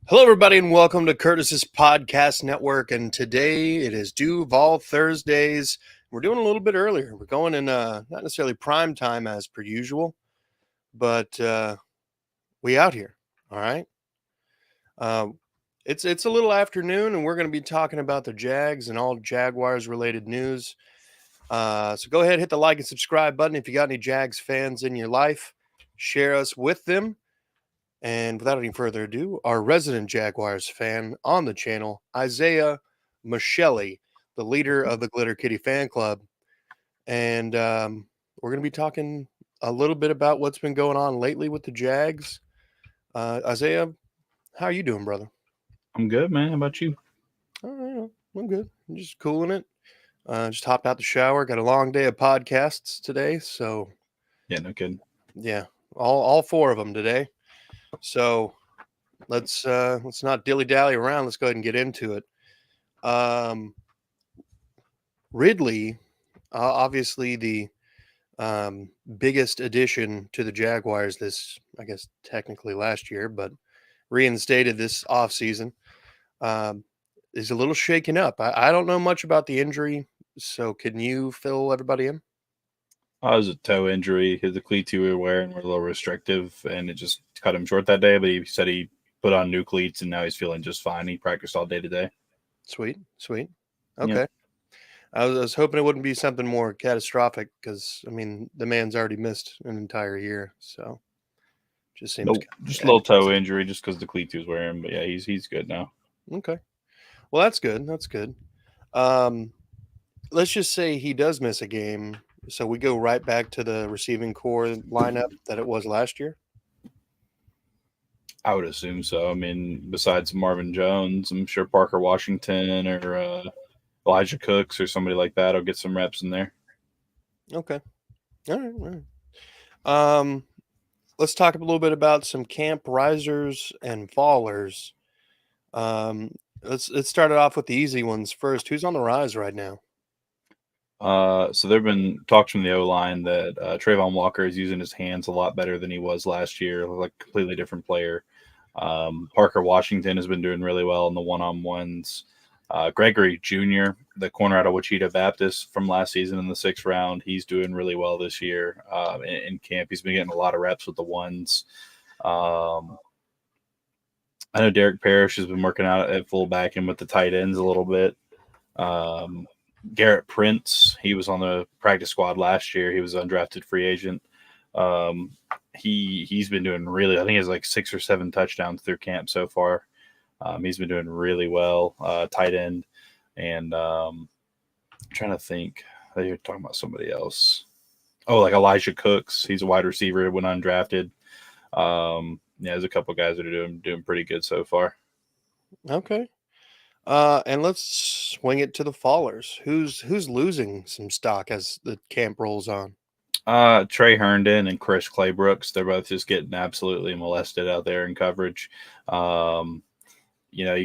Hello, everybody, and welcome to Curtis's Podcast Network. And today it is DUUUUVAL Thursdays. We're doing a little bit earlier. We're going in not necessarily prime time as per usual, but we out here. All right. Uh, it's a little afternoon, and we're going to be talking about the Jags and all Jaguars related news. So go ahead, hit the like and subscribe button if you got any Jags fans in your life. Share us with them. And without any further ado, our resident Jaguars fan on the channel, Isaiah Michelli, the leader of the Glitter Kitty fan club. And we're going to be talking a little bit about what's been going on lately with the Jags. Isaiah, how are you doing, brother? I'm good, man. How about you? I'm good. I'm just cooling it. Just hopped out the shower. Got a long day of podcasts today. So, Yeah, no kidding. yeah, all four of them today. So let's not dilly dally around. Let's go ahead and get into it. Ridley, obviously the biggest addition to the Jaguars this, I guess, technically last year, but reinstated this offseason, is a little shaken up. I don't know much about the injury, so can you fill everybody in? It was a toe injury. The cleats he were wearing were a little restrictive, and it just cut him short that day. But he said he put on new cleats, and now he's feeling just fine. He practiced all day today. Sweet. Yep. Okay. I was hoping it wouldn't be something more catastrophic because, I mean, the man's already missed an entire year, so just seems Nope, just a little toe injury, just because the cleats he was wearing. But yeah, he's good now. okay. Well, that's good. That's good. Um, let's just say he does miss a game, so we go right back to the receiving core lineup that it was last year. I would assume so. I mean, besides Marvin Jones, I'm sure Parker Washington or Elijah Cooks or somebody like that will get some reps in there. Okay. All right. All right. Let's talk a little bit about some camp risers and fallers. Let's start it off with the easy ones first. Who's on the rise right now? So there have been talks from the O line that Trayvon Walker is using his hands a lot better than he was last year, like a completely different player. Parker Washington has been doing really well in the one-on-ones. Gregory Jr., the corner out of Wichita Baptist from last season in the 6th round, he's doing really well this year in camp. He's been getting a lot of reps with the ones. I know Derek Parrish has been working out at fullback and with the tight ends a little bit. Garrett Prince, he was on the practice squad last year. He was an undrafted free agent. He's been doing really. I think he has like 6 or 7 touchdowns through camp so far. He's been doing really well. Tight end, and I'm trying to think. I think you're talking about somebody else. Oh, like Elijah Cooks. He's a wide receiver, went undrafted. Yeah, there's a couple guys that are doing pretty good so far. Okay. And let's swing it to the fallers. Who's losing some stock as the camp rolls on? Trey Herndon and Chris Claybrooks, they're both just getting absolutely molested out there in coverage. You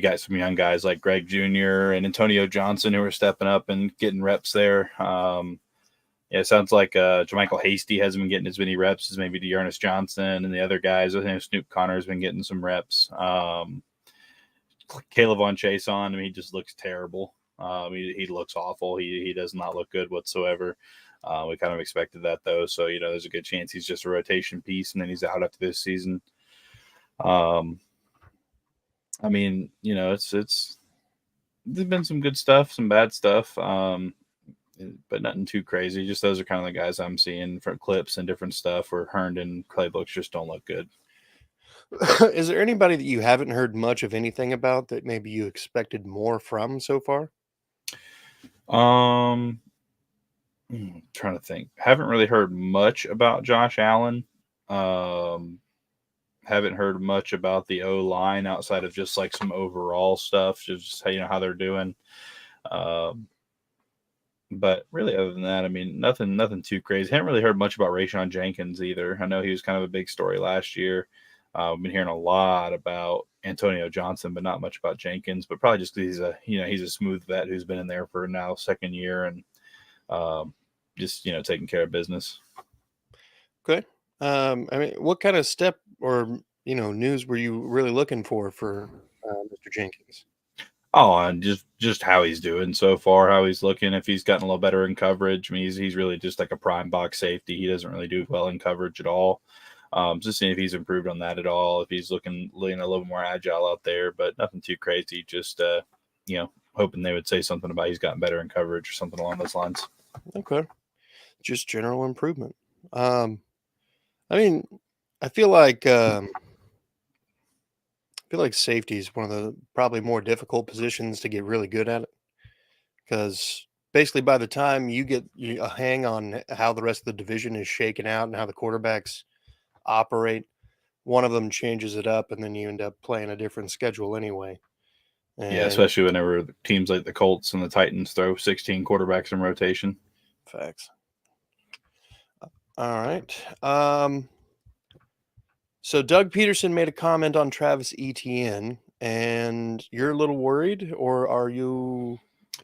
got some young guys like Greg Jr. and Antonio Johnson who are stepping up and getting reps there. Yeah, it sounds like Jermichael Hasty hasn't been getting as many reps as maybe Dearness Johnson and the other guys. I think Snoop Connor has been getting some reps. Caleb on Chase on, I mean, he just looks terrible. He looks awful. He does not look good whatsoever. We kind of expected that though, so there's a good chance he's just a rotation piece, and then he's out after this season. I mean, it's there's been some good stuff, some bad stuff, but nothing too crazy. Just those are kind of the guys I'm seeing for clips and different stuff where Herndon and Claybooks just don't look good. Is there anybody that you haven't heard much of anything about that maybe you expected more from so far? Trying to think. Haven't really heard much about Josh Allen. Haven't heard much about the O line outside of just like some overall stuff, just how they're doing. But really, other than that, I mean, nothing too crazy. Haven't really heard much about Rayshon Jenkins either. I know he was kind of a big story last year. I've been hearing a lot about Antonio Johnson, but not much about Jenkins. But probably just because he's a smooth vet who's been in there for now 2nd year and just taking care of business. Okay. I mean, what kind of step or news were you really looking for Mr. Jenkins? Oh, and just how he's doing so far, how he's looking, if he's gotten a little better in coverage. I mean, he's really just like a prime box safety. He doesn't really do well in coverage at all. Just seeing if he's improved on that at all, if he's looking a little more agile out there, but nothing too crazy. Just hoping they would say something about he's gotten better in coverage or something along those lines. Okay, just general improvement. I mean, I feel like safety is one of the probably more difficult positions to get really good at it, because basically by the time you get a hang on how the rest of the division is shaken out and how the quarterbacks operate, one of them changes it up, and then you end up playing a different schedule anyway. Yeah, And especially whenever teams like the Colts and the Titans throw 16 quarterbacks in rotation. facts. All right. So Doug Peterson made a comment on Travis Etienne, and you're a little worried, or are you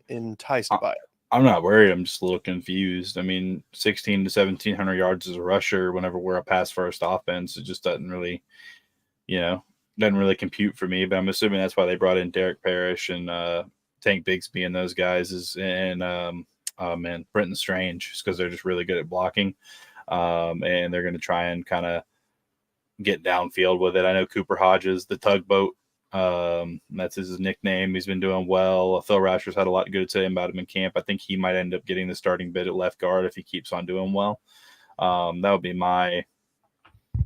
enticed by it? I'm not worried. I'm just a little confused. I mean, 16 to 1,700 yards as a rusher whenever we're a pass first offense, it just doesn't really, doesn't really compute for me. But I'm assuming that's why they brought in Derek Parrish and Tank Bigsby and those guys and Brenton Strange, just because they're just really good at blocking. And they're going to try and kind of get downfield with it. I know Cooper Hodges, the tugboat, that's his nickname. He's been doing well. Phil Rasher's had a lot good to say about him in camp. I think he might end up getting the starting bid at left guard if he keeps on doing well. That would be my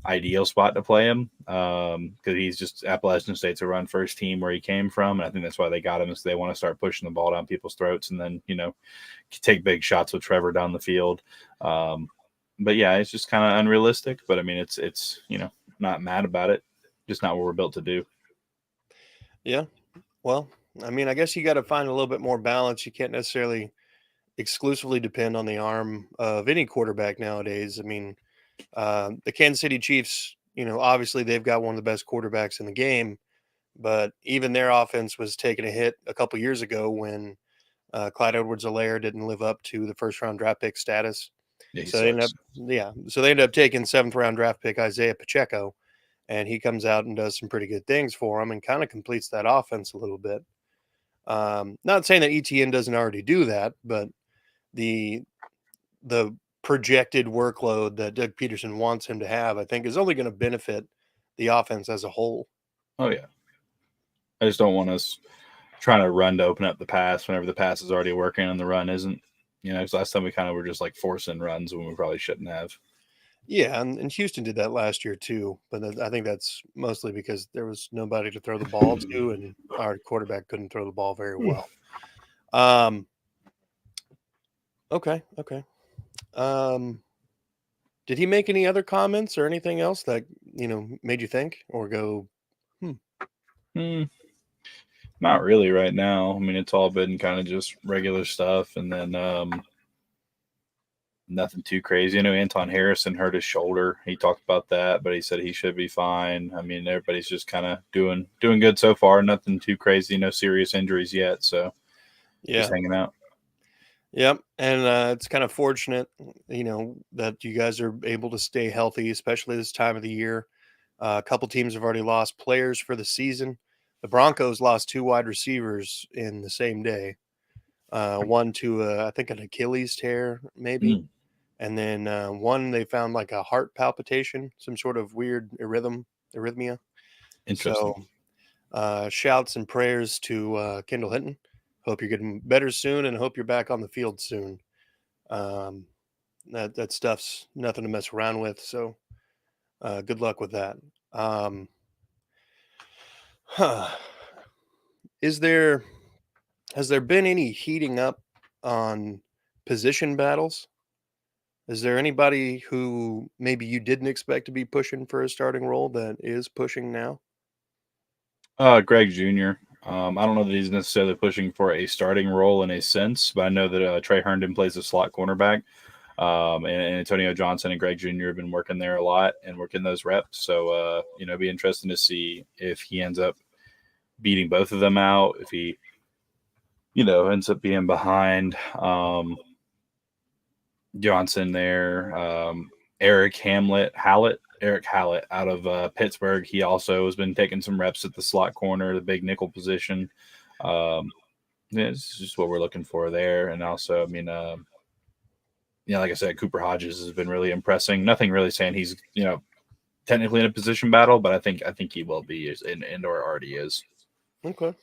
ideal spot to play him, because he's just Appalachian State's a run first team where he came from, and I think that's why they got him, is they want to start pushing the ball down people's throats and then take big shots with Trevor down the field. But yeah, it's just kind of unrealistic. But I mean, it's not mad about it. Just not what we're built to do. Yeah. Well, I mean, I guess you got to find a little bit more balance. You can't necessarily exclusively depend on the arm of any quarterback nowadays. I mean, the Kansas City Chiefs, obviously they've got one of the best quarterbacks in the game, but even their offense was taking a hit a couple years ago when Clyde Edwards-Helaire didn't live up to the first round draft pick status. Yeah, So they ended up taking 7th round draft pick Isaiah Pacheco, and he comes out and does some pretty good things for them and kind of completes that offense a little bit. Not saying that Etienne doesn't already do that, but the projected workload that Doug Peterson wants him to have, I think, is only going to benefit the offense as a whole. Oh yeah, I just don't want us trying to run to open up the pass whenever the pass is already working and the run isn't. Because last time we kind of were just like forcing runs when we probably shouldn't have. Yeah, and Houston did that last year too, but I think that's mostly because there was nobody to throw the ball to, and our quarterback couldn't throw the ball very well. Okay. Did he make any other comments or anything else that made you think or go, Not really right now. I mean, it's all been kind of just regular stuff, and then nothing too crazy. I know Anton Harrison hurt his shoulder. He talked about that, but he said he should be fine. I mean, everybody's just kind of doing good so far. Nothing too crazy. No serious injuries yet. So just hanging out. Yep. And it's kind of fortunate, that you guys are able to stay healthy, especially this time of the year. A couple teams have already lost players for the season. The Broncos lost 2 wide receivers in the same day. One to, I think, an Achilles tear, maybe. And then one, they found like a heart palpitation, some sort of weird arrhythmia. Interesting. So shouts and prayers to Kendall Hinton. Hope you're getting better soon, and hope you're back on the field soon. That stuff's nothing to mess around with. So good luck with that. Has there been any heating up on position battles? Is there anybody who maybe you didn't expect to be pushing for a starting role that is pushing now? Greg Jr. I don't know that he's necessarily pushing for a starting role in a sense, but I know that Trey Herndon plays a slot cornerback. And Antonio Johnson and Greg Jr. have been working there a lot and working those reps. So, it'd be interesting to see if he ends up beating both of them out, if he, ends up being behind Johnson there. Eric Hallett, Eric Hallett out of Pittsburgh. He also has been taking some reps at the slot corner, the big nickel position. Yeah, it's just what we're looking for there. And also, I mean, like I said, Cooper Hodges has been really impressing. Nothing really saying he's, technically in a position battle, but I think he will be and or already is. Okay.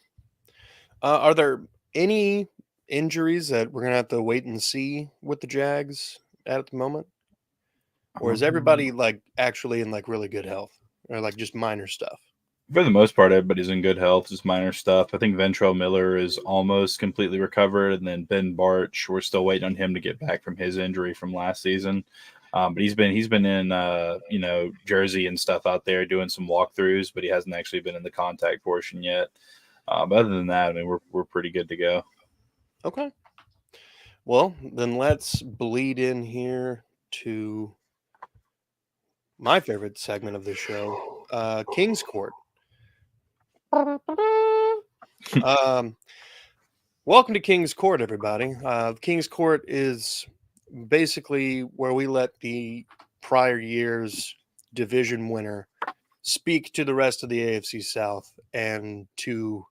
Are there any injuries that we're gonna have to wait and see with the Jags at the moment, or is everybody like actually in like really good health, or like just minor stuff? For the most part, everybody's in good health, just minor stuff. I think Ventrell Miller is almost completely recovered, and then Ben Barch, we're still waiting on him to get back from his injury from last season. But he's been in Jersey and stuff out there doing some walkthroughs, but he hasn't actually been in the contact portion yet. But other than that, I mean, we're pretty good to go. Okay. Well, then let's bleed in here to my favorite segment of the show, King's Court. Welcome to King's Court, everybody. King's Court is basically where we let the prior year's division winner speak to the rest of the AFC South and to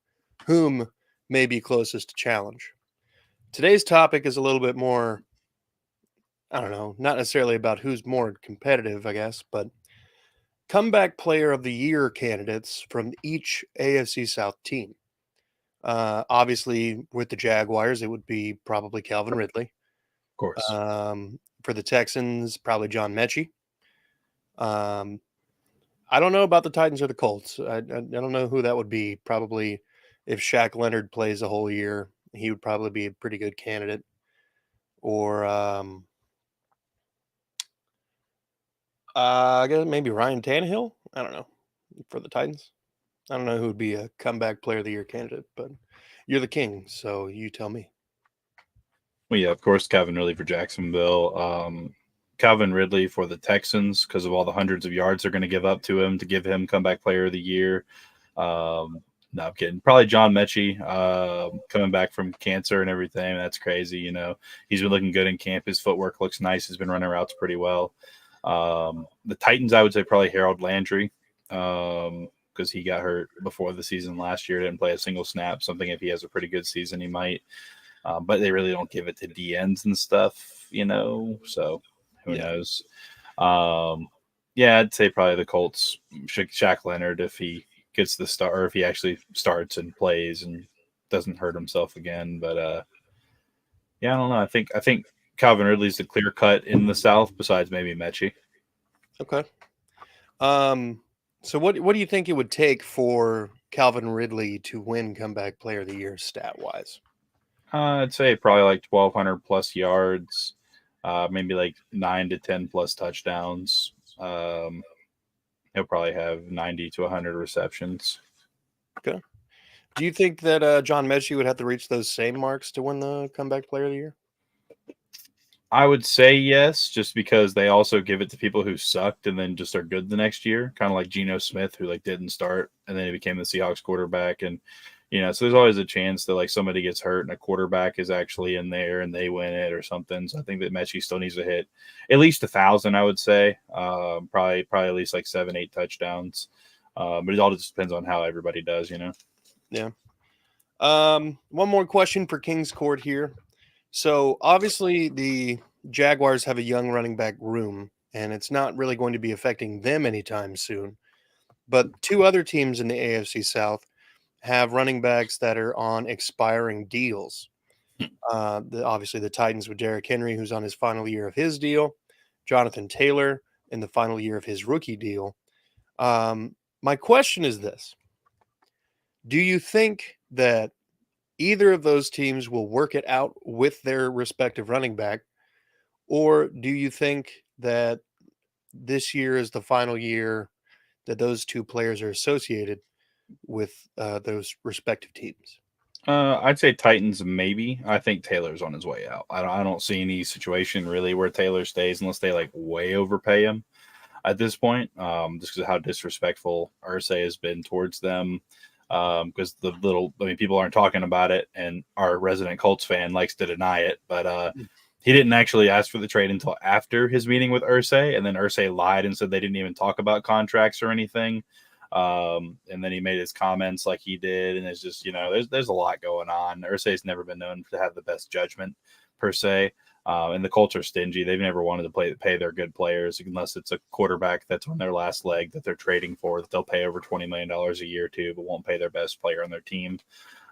whom may be closest to challenge. Today's topic is a little bit more, I don't know, not necessarily about who's more competitive, I guess, but comeback player of the year candidates from each AFC South team. Obviously, with the Jaguars, it would be probably Calvin Ridley. Of course. For the Texans, probably John Mechie. I don't know about the Titans or the Colts. I don't know who that would be. Probably if Shaq Leonard plays a whole year, he would probably be a pretty good candidate. Or I guess maybe Ryan Tannehill. I don't know. For the Titans. I don't know who would be a comeback player of the year candidate, but you're the king, so you tell me. Well, yeah, of course, Calvin Ridley for Jacksonville. Calvin Ridley for the Texans because of all the hundreds of yards they're going to give up to him to give him comeback player of the year. No, I'm kidding. Probably John Mechie coming back from cancer and everything. That's crazy. He's been looking good in camp. His footwork looks nice. He's been running routes pretty well. The Titans, I would say probably Harold Landry because he got hurt before the season last year. Didn't play a single snap. Something if he has a pretty good season, he might. But they really don't give it to DNs and stuff, so who knows? Yeah, I'd say probably the Colts, Shaq Leonard, if he gets the start or if he actually starts and plays and doesn't hurt himself again. But yeah, I don't know. I think Calvin Ridley's the clear cut in the South besides maybe Mechie. Okay. So what do you think it would take for Calvin Ridley to win comeback player of the year stat wise? I'd say probably like 1,200 plus yards, maybe like 9 to 10 plus touchdowns. He'll probably have 90 to 100 receptions. Okay. Do you think that John Mechie would have to reach those same marks to win the comeback player of the year? I would say yes, just because they also give it to people who sucked and then just are good the next year, kind of like Geno Smith, who didn't start and then he became the Seahawks quarterback. And so there's always a chance that somebody gets hurt and a quarterback is actually in there and they win it or something. So I think that Mechie still needs to hit at least 1,000, I would say. Probably at least 7-8 touchdowns. But it all just depends on how everybody does, Yeah. One more question for King's Court here. So obviously the Jaguars have a young running back room, and it's not really going to be affecting them anytime soon. But two other teams in the AFC South have running backs that are on expiring deals. Obviously, the Titans with Derrick Henry, who's on his final year of his deal, Jonathan Taylor in the final year of his rookie deal. My question is this. Do you think that either of those teams will work it out with their respective running back, or do you think that this year is the final year that those two players are associated with those respective teams? I'd say Titans maybe. I think Taylor's on his way out. I don't see any situation really where Taylor stays unless they way overpay him at this point. Just because of how disrespectful Thurdsay has been towards them. Because people aren't talking about it, and our resident Colts fan likes to deny it. But he didn't actually ask for the trade until after his meeting with Thurdsay, and then Thurdsay lied and said they didn't even talk about contracts or anything. And then he made his comments like he did, and it's just, there's a lot going on. Thurdsay's never been known to have the best judgment per se. And the Colts are stingy. They've never wanted to pay their good players unless it's a quarterback that's on their last leg that they're trading for, that they'll pay over $20 million a year to, but won't pay their best player on their team.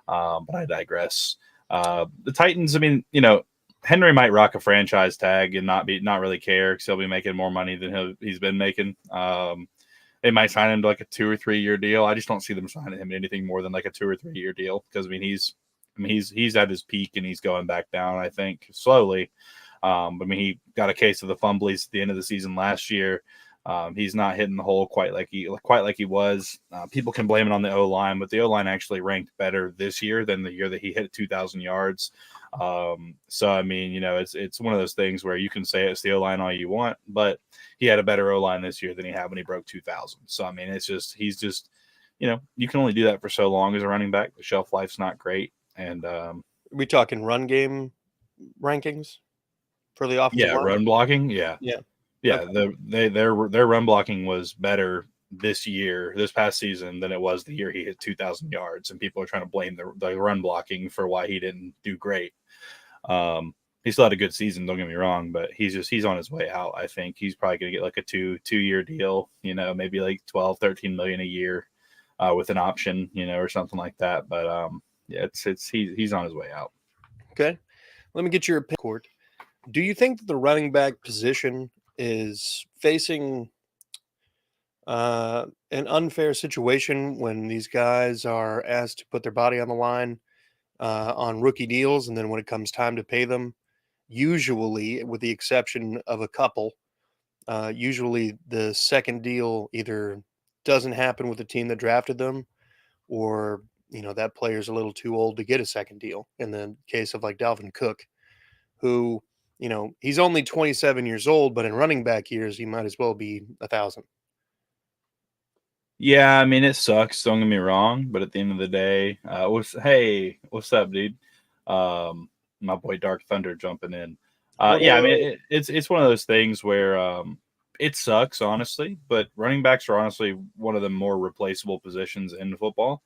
But I digress. The Titans, I mean, Henry might rock a franchise tag and not really care because he'll be making more money than he's been making. They might sign him to like a 2 or 3 year deal. I just don't see them signing him anything more than like a 2 or 3 year deal because he's at his peak and he's going back down, I think, slowly. He got a case of the fumblies at the end of the season last year. He's not hitting the hole quite like he was. People can blame it on the O-line, but the O-line actually ranked better this year than the year that he hit 2,000 yards. It's one of those things where you can say it's the O-line all you want, but he had a better O-line this year than he had when he broke 2,000. So, he's just, you can only do that for so long as a running back. The shelf life's not great. And we talking run game rankings for the offensive line? Run blocking. Yeah. Okay. Their run blocking was better this past season than it was the year he hit 2,000 yards, and people are trying to blame the run blocking for why he didn't do great. He still had a good season, don't get me wrong, but he's on his way out. I think he's probably going to get like a two-year deal, maybe like 12, 13 million a year with an option, or something like that. But he's on his way out. Okay. Let me get your opinion, Court. Do you think that the running back position is facing an unfair situation when these guys are asked to put their body on the line on rookie deals, and then when it comes time to pay them, usually, with the exception of a couple, usually the second deal either doesn't happen with the team that drafted them, or that player's a little too old to get a second deal. In the case of like Dalvin Cook, who he's only 27 years old, but in running back years he might as well be 1,000. Yeah, it sucks, don't get me wrong, but at the end of the day, what's up, dude? My boy Dark Thunder jumping in. It's one of those things where it sucks, honestly, but running backs are honestly one of the more replaceable positions in football.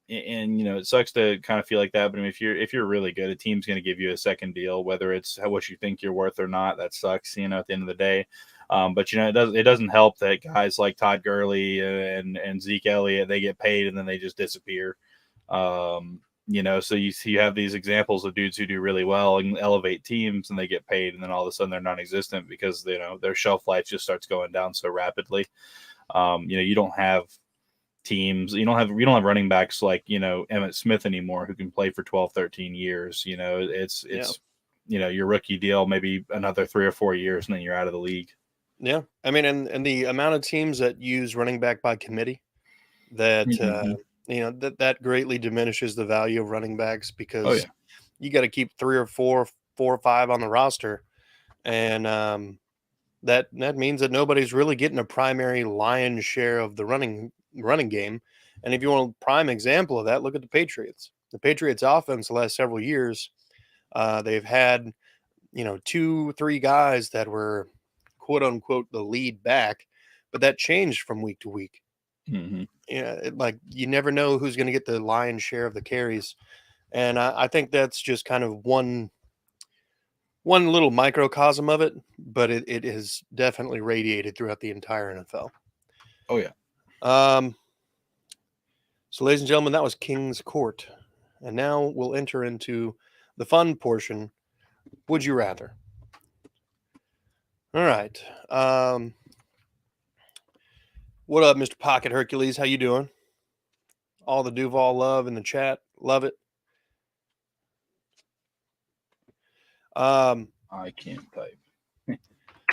It sucks to kind of feel like that, but if you're really good, a team's going to give you a second deal, whether it's what you think you're worth or not. That sucks, at the end of the day. But it doesn't help that guys like Todd Gurley and Zeke Elliott, they get paid and then they just disappear. So you have these examples of dudes who do really well and elevate teams, and they get paid, and then all of a sudden they're non-existent because their shelf life just starts going down so rapidly. You don't have teams, you don't have running backs like Emmitt Smith anymore who can play for 12, 13 years. It's your rookie deal, maybe another 3 or 4 years, and then you're out of the league. Yeah, and the amount of teams that use running back by committee, that that greatly diminishes the value of running backs, because you got to keep 3 or 4 or 5 on the roster, and that means that nobody's really getting a primary lion's share of the running game. And if you want a prime example of that, look at the Patriots. The Patriots offense the last several years, they've had 2-3 guys that were quote unquote the lead back, but that changed from week to week. You never know who's going to get the lion's share of the carries, and I think that's just kind of one little microcosm of it, but it has definitely radiated throughout the entire NFL. Oh yeah. So, ladies and gentlemen, that was King's Court, and now we'll enter into the fun portion. Would you rather? All right. What up, Mr. Pocket Hercules? How you doing? All the Duval love in the chat. Love it. I can't type.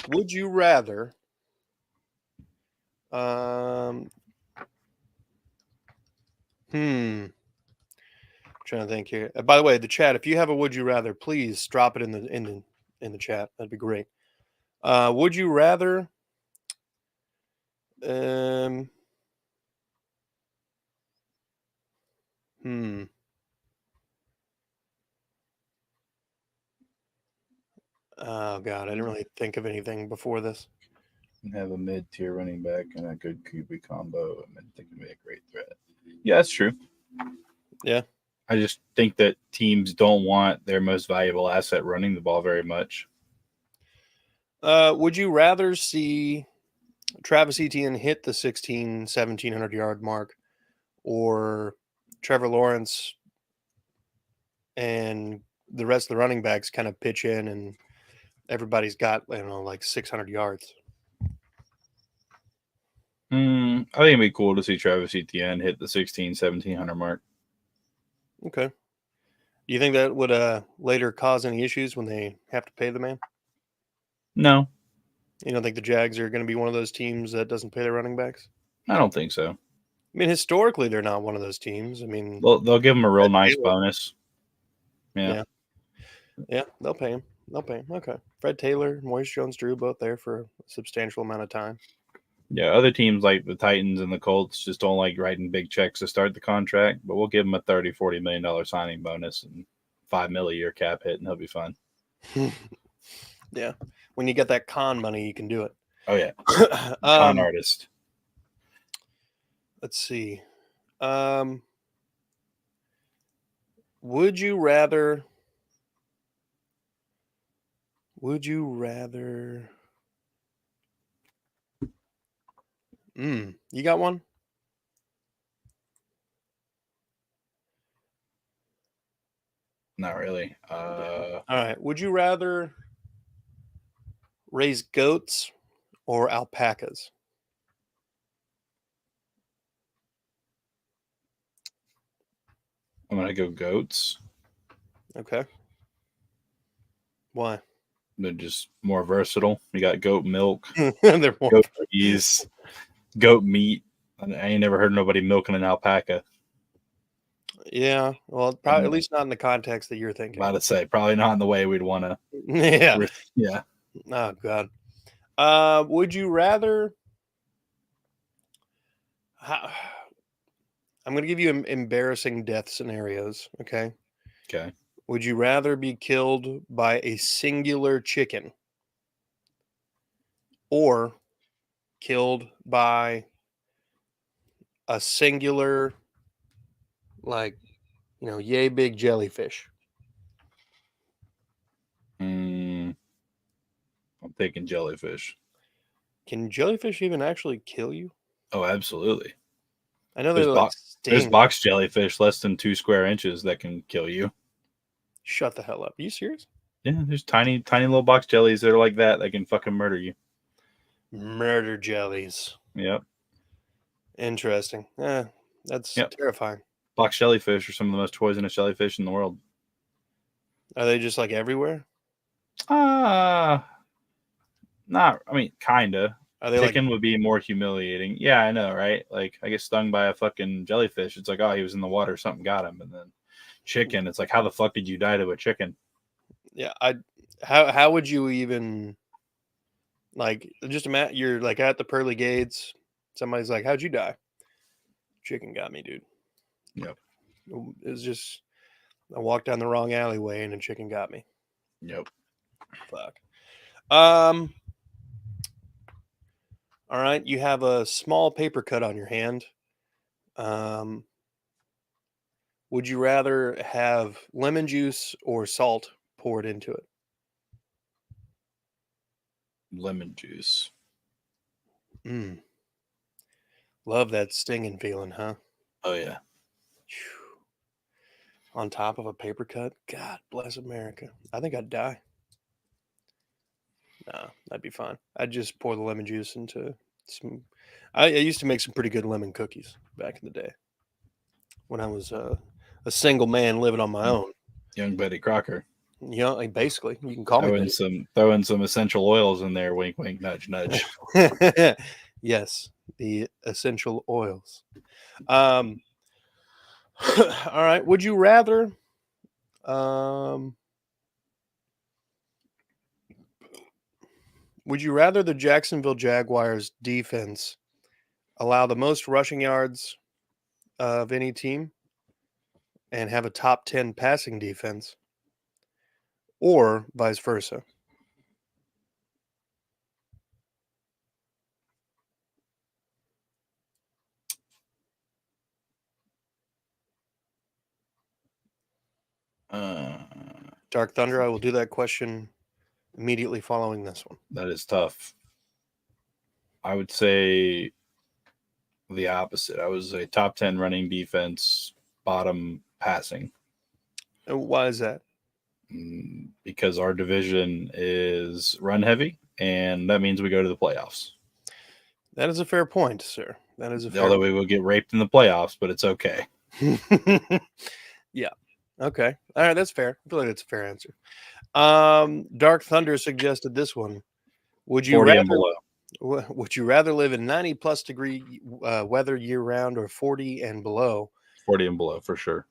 Would you rather trying to think here. By the way, the chat, if you have a would you rather, please drop it in the chat. That'd be great. Would you rather Oh God, I didn't really think of anything before this. Have a mid-tier running back and a good QB combo, and I think it'd be a great threat. Yeah, that's true. Yeah. I just think that teams don't want their most valuable asset running the ball very much. Would you rather see Travis Etienne hit the 1,700 yard mark, or Trevor Lawrence and the rest of the running backs kind of pitch in and everybody's got, like 600 yards? I think it'd be cool to see Travis Etienne hit the 1,700 mark. Okay. Do you think that would later cause any issues when they have to pay the man? No, You don't think the Jags are going to be one of those teams that doesn't pay their running backs? I don't think so. I mean, historically, they're not one of those teams. I mean, They'll give him a real Fred nice Taylor. bonus. Yeah. Yeah, they'll pay him. They'll pay him. Okay. Fred Taylor, Maurice Jones-Drew, both there for a substantial amount of time. Yeah, other teams like the Titans and the Colts just don't like writing big checks to start the contract, but we'll give him a $30-40 million signing bonus and $5 million a year cap hit, and he'll be fine. Yeah. When you get that con money, you can do it. Oh, yeah. Con artist. Let's see. Would you rather? You got one? Not really. All right. Would you rather raise goats or alpacas? I'm going to go goats. Okay. Why? They're just more versatile. You got goat milk, They're more goat cheese, goat meat. I ain't never heard nobody milking an alpaca. Yeah. Well, probably at least not in the context that you're thinking. About to say, probably not in the way we'd want to. Yeah. Yeah. Oh God. Would you rather? I'm going to give you embarrassing death scenarios. Okay. Okay. Would you rather be killed by a singular chicken or killed by a singular, like, yay big jellyfish? I'm thinking jellyfish. Can jellyfish even actually kill you? Oh, absolutely. I know they're like There's sting. box jellyfish less than 2 square inches that can kill you. Shut the hell up. Are you serious? Yeah, there's tiny little box jellies that are like that can fucking murder you. Murder jellies. Yep. Interesting. Yeah, that's terrifying. Box jellyfish are some of the most poisonous jellyfish in the world. Are they just like everywhere? Not. I mean, kinda. Are they Chicken would be more humiliating. Yeah, I know, right? Like, I get stung by a fucking jellyfish. It's like, oh, he was in the water, something got him. And then chicken, it's like, how the fuck did you die to a chicken? Yeah, how would you even, like, just imagine you're like at the pearly gates. Somebody's like, "How'd you die?" Chicken got me, dude. Yep. It was just I walked down the wrong alleyway and a chicken got me. Yep. Fuck. All right, you have a small paper cut on your hand. Would you rather have lemon juice or salt poured into it? Lemon juice. Love that stinging feeling, huh? Oh, yeah. Whew. On top of a paper cut? God bless America. I think I'd die. No, that'd be fine. I'd just pour the lemon juice into some. I used to make some pretty good lemon cookies back in the day when I was a single man living on my own. Young Betty Crocker. Like basically, you can call me Throw in some essential oils in there. Wink, wink, nudge, nudge. Yes, the essential oils. All right. Would you rather? Would you rather the Jacksonville Jaguars defense allow the most rushing yards of any team and have a top 10 passing defense, or vice versa? Dark Thunder, I will do that question immediately following this one. That is tough. I would say the opposite. I was a top 10 running defense, bottom passing. Why is that? Because our division is run heavy, and that means we go to the playoffs. That is a fair point, sir. That is a fair Although we will get raped in the playoffs, but it's okay. Yeah. Okay. All right. That's fair. I feel like that's a fair answer. Dark Thunder suggested this one. Would you 40 rather and below. would you rather live in 90+ degree weather year round or 40 and below? 40 and below for sure.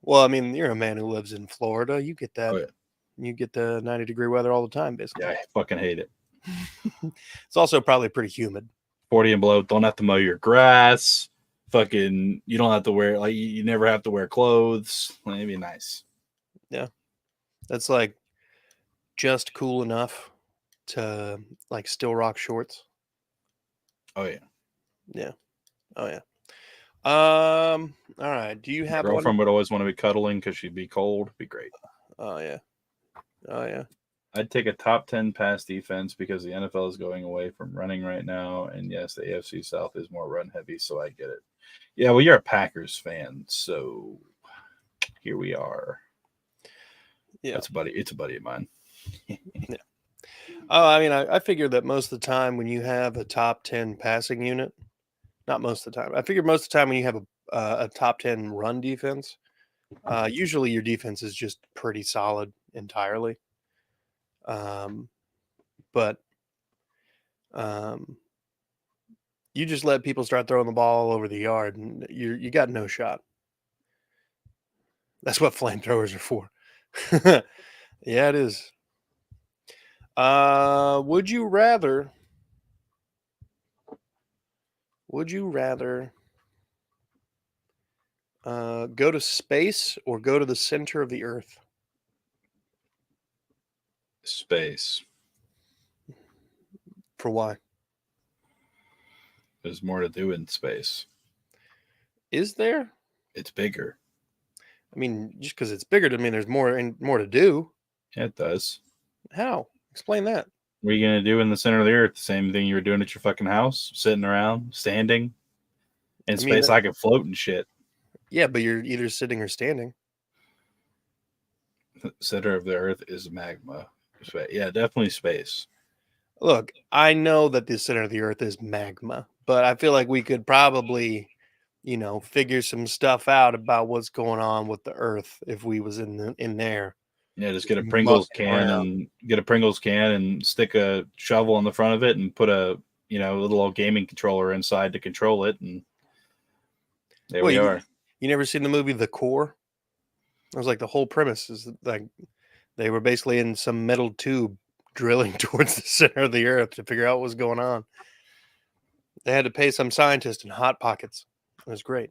Well, I mean, you're a man who lives in Florida. You get that. Oh, yeah. You get the 90-degree weather all the time, basically. Yeah, I fucking hate it. It's also probably pretty humid. 40 and below, don't have to mow your grass. Fucking, you don't have to wear, like, you never have to wear clothes. It'd be nice. Yeah. That's like just cool enough to like still rock shorts. Oh, yeah. Yeah. Oh, yeah. All right. Do you My have girlfriend would always want to be cuddling because she'd be cold. Be great. Oh, yeah. Oh, yeah. I'd take a top 10 pass defense because the NFL is going away from running right now. And yes, the AFC South is more run heavy, so I get it. Yeah, well, you're a Packers fan, so here we are. Yeah. That's a buddy. It's a buddy of mine. Yeah. Oh, I mean, I figured that most of the time when you have a top 10 passing unit, not most of the time, I figured most of the time when you have a top 10 run defense, usually your defense is just pretty solid entirely. But you just let people start throwing the ball all over the yard, and you got no shot. That's what flamethrowers are for. Yeah, it is. Would you rather go to space or go to the center of the earth? Space. For why? There's more to do in space. Is there? It's bigger. I mean, just because it's bigger doesn't mean there's more to do. Yeah, it does. How? Explain that. What are you going to do in the center of the earth? The same thing you were doing at your fucking house? Sitting around, standing? In space, I can float and shit. Yeah, but you're either sitting or standing. The center of the earth is magma. Yeah, definitely space. Look, I know that the center of the earth is magma, but I feel like we could probably, figure some stuff out about what's going on with the earth if we was in there. Yeah, just get a Pringles can and stick a shovel on the front of it and put a little old gaming controller inside to control it, and there we are. You never seen the movie The Core? It was like the whole premise is like they were basically in some metal tube drilling towards the center of the earth to figure out what was going on. They had to pay some scientist in hot pockets. It was great.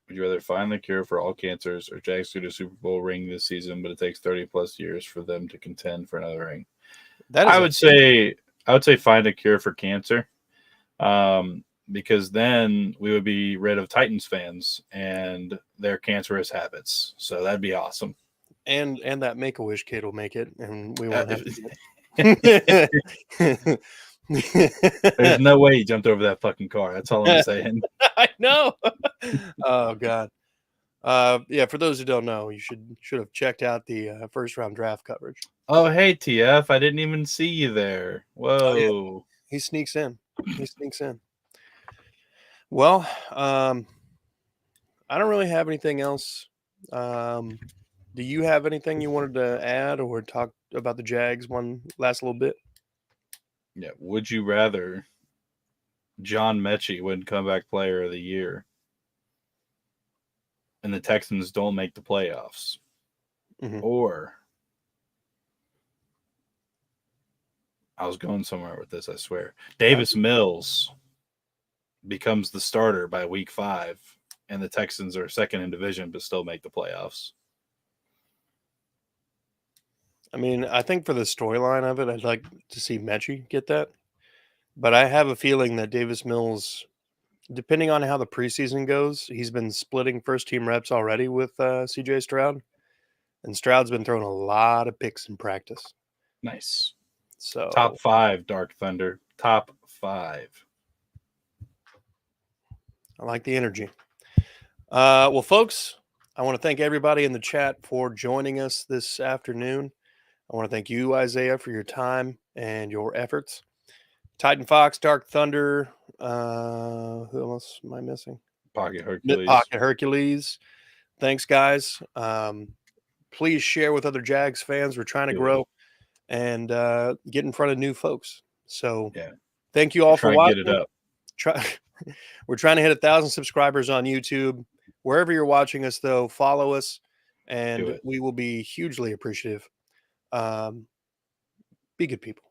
Would you rather find the cure for all cancers or Jags get a Super Bowl ring this season, but it takes 30+ years for them to contend for another ring? I would say find a cure for cancer, because then we would be rid of Titans fans and their cancerous habits. So that'd be awesome. And that Make-A-Wish kid will make it, and we won't have to. There's no way he jumped over that fucking car. That's all I'm saying. I know. Oh God. Yeah. For those who don't know, you should have checked out the first round draft coverage. Oh, hey TF, I didn't even see you there. Whoa. Oh, yeah. He sneaks in. Well, I don't really have anything else. Do you have anything you wanted to add or talk about the Jags one last little bit? Yeah. Would you rather John Mechie win comeback player of the year and the Texans don't make the playoffs? Mm-hmm. Or I was going somewhere with this, I swear. Davis Mills becomes the starter by week 5 and the Texans are second in division but still make the playoffs. I mean, I think for the storyline of it, I'd like to see Mechie get that. But I have a feeling that Davis Mills, depending on how the preseason goes, he's been splitting first-team reps already with C.J. Stroud. And Stroud's been throwing a lot of picks in practice. Nice. So Top 5, Dark Thunder. Top 5. I like the energy. Well, folks, I want to thank everybody in the chat for joining us this afternoon. I want to thank you, Isaiah, for your time and your efforts. Titan Fox, Dark Thunder. Who else am I missing? Pocket Hercules. Pocket Hercules. Thanks, guys. Please share with other Jags fans. We're trying to grow and get in front of new folks. So thank you all for watching. Get it up. We're trying to hit 1,000 subscribers on YouTube. Wherever you're watching us, though, follow us, and we will be hugely appreciative. Be good people.